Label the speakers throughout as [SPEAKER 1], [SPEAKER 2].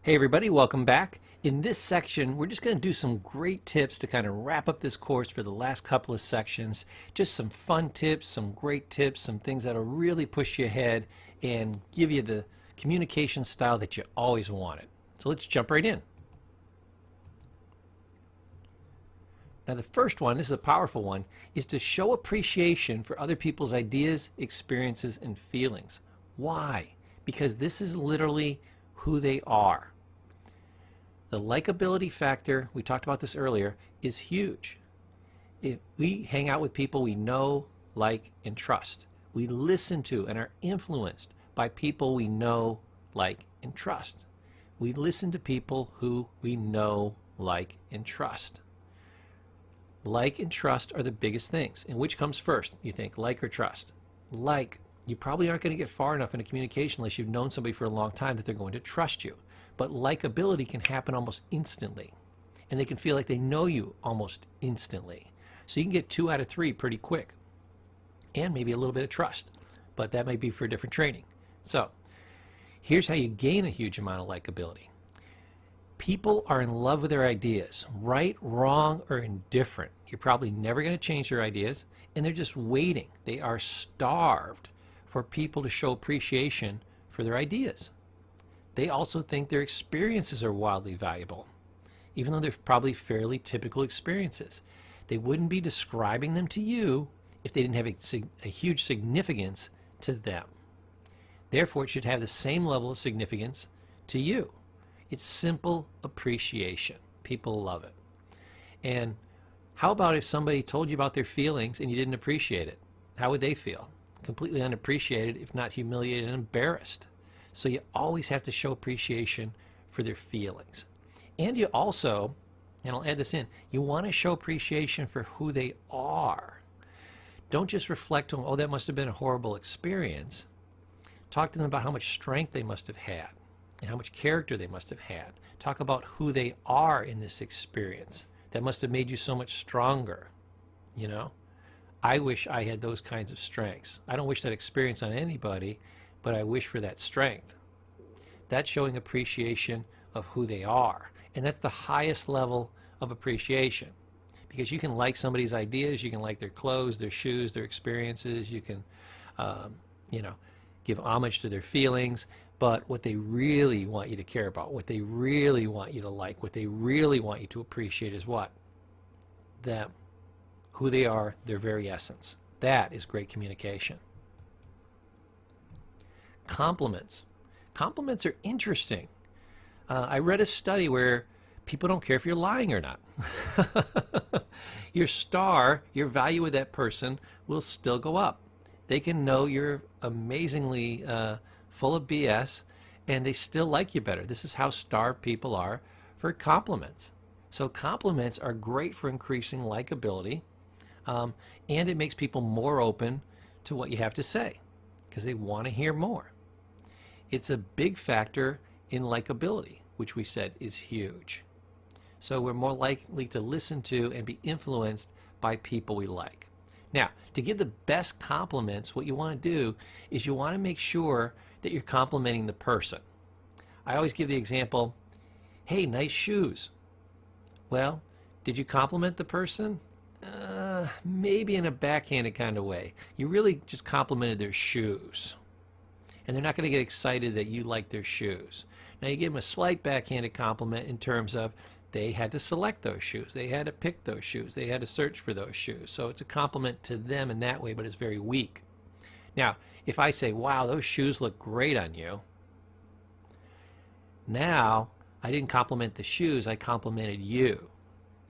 [SPEAKER 1] Hey everybody, welcome back. In this section, we're just going to do some great tips to kind of wrap up this course for the last couple of sections. Just some fun tips, some great tips, some things that'll really push you ahead and give you the communication style that you always wanted. So let's jump right in. Now the first one, this is a powerful one, is to show appreciation for other people's ideas, experiences, and feelings. Why? Because this is literally who they are. The likability factor, we talked about this earlier, is huge. If we hang out with people we know, like, and trust, we listen to and are influenced by people we know, like, and trust. We listen to people who we know, like, and trust. Like and trust are the biggest things. And which comes first, you think, like or trust? Like, you probably aren't going to get far enough in a communication unless you've known somebody for a long time that they're going to trust you. But likability can happen almost instantly. And they can feel like they know you almost instantly. So you can get 2 out of 3 pretty quick. And maybe a little bit of trust. But that might be for different training. So here's how you gain a huge amount of likability. People are in love with their ideas, right, wrong, or indifferent. You're probably never going to change their ideas, and they're just waiting. They are starved for people to show appreciation for their ideas. They also think their experiences are wildly valuable, even though they're probably fairly typical experiences. They wouldn't be describing them to you if they didn't have a huge significance to them. Therefore, it should have the same level of significance to you. It's simple appreciation. People love it. And how about if somebody told you about their feelings and you didn't appreciate it? How would they feel? Completely unappreciated, if not humiliated and embarrassed. So you always have to show appreciation for their feelings. And you also, and I'll add this in, you want to show appreciation for who they are. Don't just reflect on, oh, that must have been a horrible experience. Talk to them about how much strength they must have had and how much character they must have had. Talk about who they are in this experience. That must have made you so much stronger, you know? I wish I had those kinds of strengths. I don't wish that experience on anybody, but I wish for that strength. That's showing appreciation of who they are. And that's the highest level of appreciation. Because you can like somebody's ideas, you can like their clothes, their shoes, their experiences, you can, give homage to their feelings, but what they really want you to care about, what they really want you to like, what they really want you to appreciate is what? Them. Who they are, their very essence. That is great communication. Compliments. Compliments are interesting. I read a study where people don't care if you're lying or not. Your star, your value with that person will still go up. They can know you're amazingly full of BS and they still like you better. This is how starved people are for compliments. So compliments are great for increasing likability, and it makes people more open to what you have to say because they want to hear more. It's a big factor in likability, which we said is huge. So we're more likely to listen to and be influenced by people we like. Now, to give the best compliments, what you want to do is you want to make sure that you're complimenting the person. I always give the example, hey, nice shoes. Well, did you compliment the person? Maybe in a backhanded kind of way. You really just complimented their shoes. And they're not going to get excited that you like their shoes. Now you give them a slight backhanded compliment in terms of they had to select those shoes. They had to pick those shoes. They had to search for those shoes. So it's a compliment to them in that way, but it's very weak. Now, if I say, wow, those shoes look great on you, now I didn't compliment the shoes, I complimented you.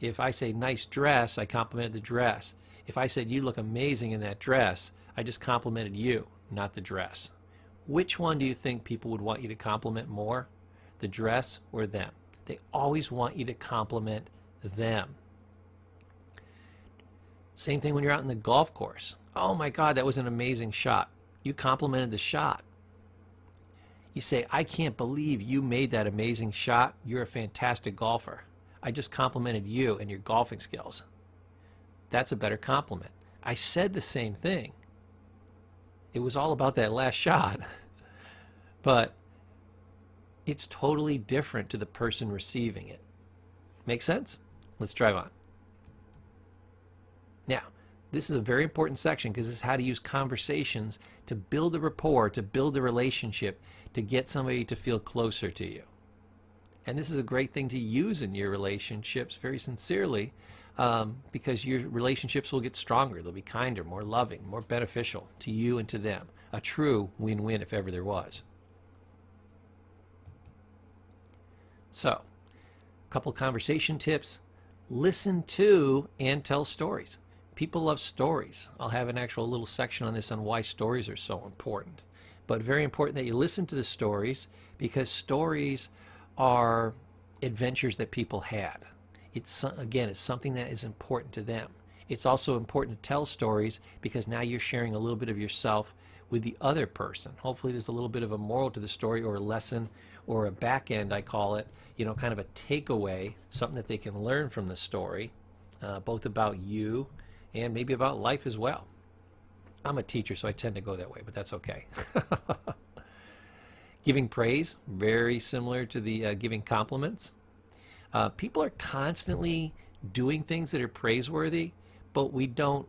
[SPEAKER 1] If I say nice dress, I complimented the dress. If I said you look amazing in that dress, I just complimented you, not the dress. Which one do you think people would want you to compliment more? The dress or them? They always want you to compliment them. Same thing when you're out in the golf course. Oh my God, that was an amazing shot. You complimented the shot. You say, I can't believe you made that amazing shot. You're a fantastic golfer. I just complimented you and your golfing skills. That's a better compliment. I said the same thing. It was all about that last shot. But it's totally different to the person receiving it. Make sense? Let's drive on. Now, this is a very important section because this is how to use conversations to build a rapport, to build a relationship, to get somebody to feel closer to you. And this is a great thing to use in your relationships very sincerely, because your relationships will get stronger. They'll be kinder, more loving, more beneficial to you and to them. A true win-win if ever there was. So, a couple conversation tips. Listen to and tell stories. People love stories. I'll have an actual little section on this on why stories are so important. But very important that you listen to the stories, because stories are adventures that people had. It's, again, it's something that is important to them. It's also important to tell stories because now you're sharing a little bit of yourself with the other person. Hopefully there's a little bit of a moral to the story, or a lesson, or a back end, I call it, you know, kind of a takeaway, something that they can learn from the story, both about you and maybe about life as well. I'm a teacher, so I tend to go that way, but that's okay. Giving praise, very similar to the giving compliments. People are constantly doing things that are praiseworthy, but we don't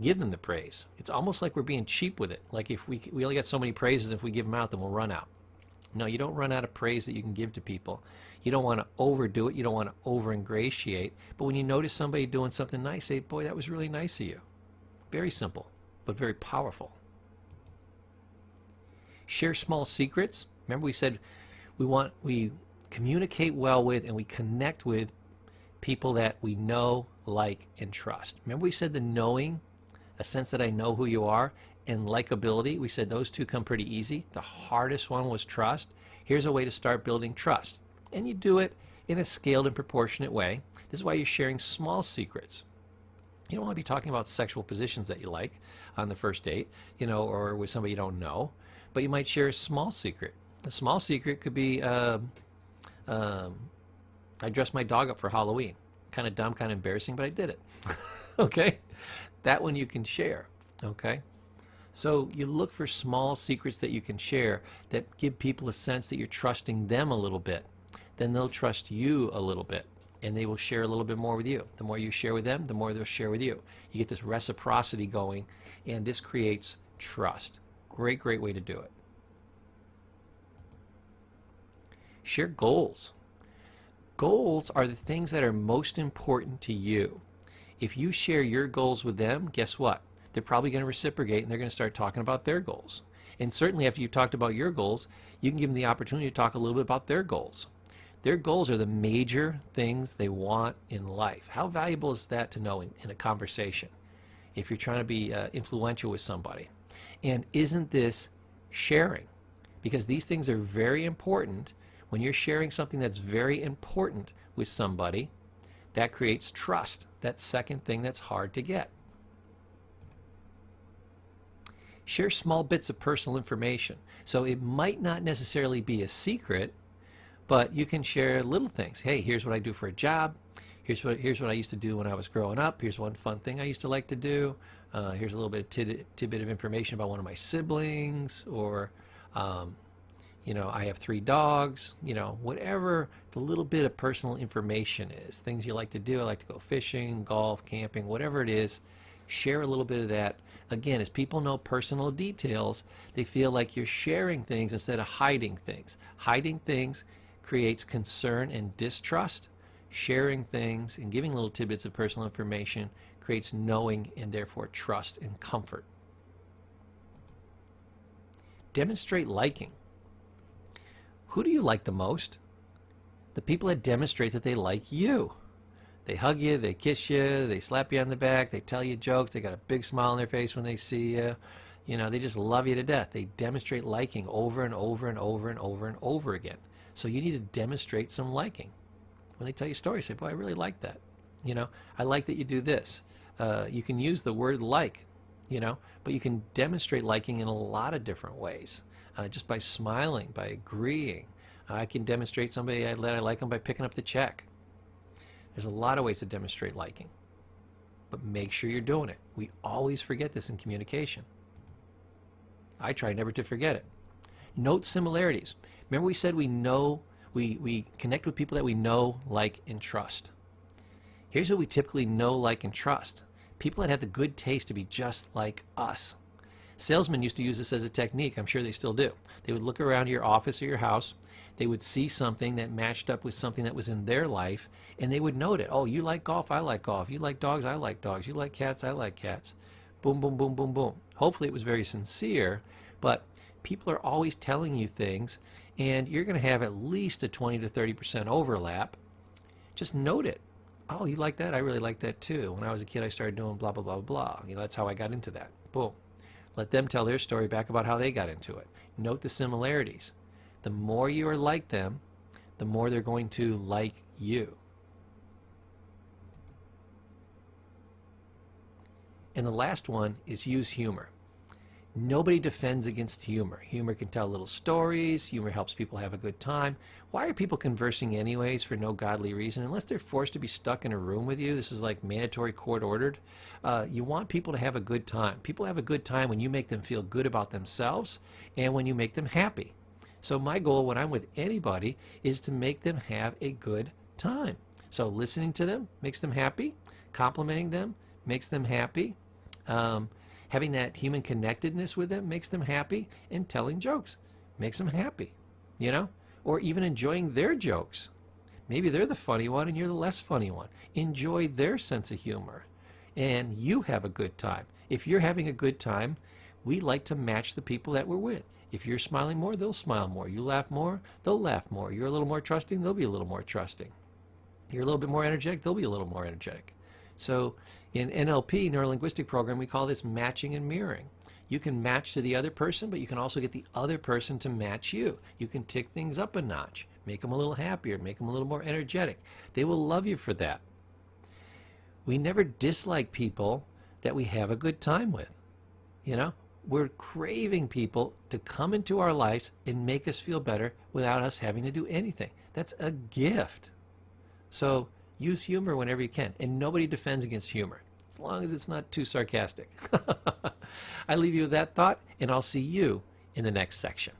[SPEAKER 1] give them the praise. It's almost like we're being cheap with it. Like if we only got so many praises, if we give them out, then we'll run out. No, you don't run out of praise that you can give to people. You don't want to overdo it. You don't want to over-ingratiate. But when you notice somebody doing something nice, say, boy, that was really nice of you. Very simple, but very powerful. Share small secrets. Remember we said we communicate well with and we connect with people that we know, like, and trust. Remember we said the knowing, a sense that I know who you are, and likability. We said those two come pretty easy. The hardest one was trust. Here's a way to start building trust. And you do it in a scaled and proportionate way. This is why you're sharing small secrets. You don't want to be talking about sexual positions that you like on the first date, you know, or with somebody you don't know. But you might share a small secret. A small secret could be, I dressed my dog up for Halloween. Kind of dumb, kind of embarrassing, but I did it. Okay? That one you can share. Okay? So you look for small secrets that you can share that give people a sense that you're trusting them a little bit. Then they'll trust you a little bit, and they will share a little bit more with you. The more you share with them, the more they'll share with you. You get this reciprocity going, and this creates trust. Great, great way to do it. Share goals. Goals are the things that are most important to you. If you share your goals with them, guess what? They're probably going to reciprocate, and they're going to start talking about their goals. And certainly after you've talked about your goals, you can give them the opportunity to talk a little bit about their goals. Their goals are the major things they want in life. How valuable is that to know in a conversation if you're trying to be influential with somebody? And isn't this sharing? Because these things are very important. When you're sharing something that's very important with somebody, that creates trust. That second thing that's hard to get. Share small bits of personal information. So it might not necessarily be a secret, but you can share little things. Hey, here's what I do for a job. Here's what I used to do when I was growing up. Here's one fun thing I used to like to do. Here's a little bit of tidbit of information about one of my siblings, or you know, I have 3 dogs. You know, whatever the little bit of personal information is, things you like to do. I like to go fishing, golf, camping, whatever it is. Share a little bit of that. Again, as people know personal details, they feel like you're sharing things instead of hiding things. Hiding things creates concern and distrust. Sharing things and giving little tidbits of personal information creates knowing and therefore trust and comfort. Demonstrate liking. Who do you like the most? The people that demonstrate that they like you. They hug you, they kiss you, they slap you on the back, they tell you jokes, they got a big smile on their face when they see you. You know, they just love you to death. They demonstrate liking over and over and over and over and over again. So you need to demonstrate some liking. When they tell you stories, say, boy, I really like that. You know, I like that you do this. You can use the word like, you know, but you can demonstrate liking in a lot of different ways. Just by smiling, by agreeing. I can demonstrate somebody that I like them by picking up the check. There's a lot of ways to demonstrate liking. But make sure you're doing it. We always forget this in communication. I try never to forget it. Note similarities. Remember we said we connect with people that we know, like, and trust. Here's what we typically know, like, and trust. People that have the good taste to be just like us. Salesmen used to use this as a technique. I'm sure they still do. They would look around your office or your house. They would see something that matched up with something that was in their life, and they would note it. Oh, you like golf? I like golf. You like dogs? I like dogs. You like cats? I like cats. Boom, boom, boom, boom, boom. Hopefully it was very sincere, but people are always telling you things, and you're going to have at least a 20 to 30% overlap. Just note it. Oh, you like that? I really like that too. When I was a kid, I started doing blah, blah, blah, blah. You know, that's how I got into that. Boom. Let them tell their story back about how they got into it. Note the similarities. The more you are like them, the more they're going to like you. And the last one is use humor. Nobody defends against humor. Humor can tell little stories. Humor helps people have a good time. Why are people conversing anyways for no godly reason? Unless they're forced to be stuck in a room with you. This is like mandatory court ordered. You want people to have a good time. People have a good time when you make them feel good about themselves and when you make them happy. So my goal when I'm with anybody is to make them have a good time. So listening to them makes them happy. Complimenting them makes them happy. Having that human connectedness with them makes them happy, and telling jokes makes them happy, you know? Or even enjoying their jokes. Maybe they're the funny one and you're the less funny one. Enjoy their sense of humor, and you have a good time. If you're having a good time, we like to match the people that we're with. If you're smiling more, they'll smile more. You laugh more, they'll laugh more. You're a little more trusting, they'll be a little more trusting. You're a little bit more energetic, they'll be a little more energetic. So in NLP, Neuro-Linguistic Program, we call this matching and mirroring. You can match to the other person, but you can also get the other person to match you. You can tick things up a notch, make them a little happier, make them a little more energetic. They will love you for that. We never dislike people that we have a good time with. You know, we're craving people to come into our lives and make us feel better without us having to do anything. That's a gift. So use humor whenever you can, and nobody defends against humor, as long as it's not too sarcastic. I leave you with that thought, and I'll see you in the next section.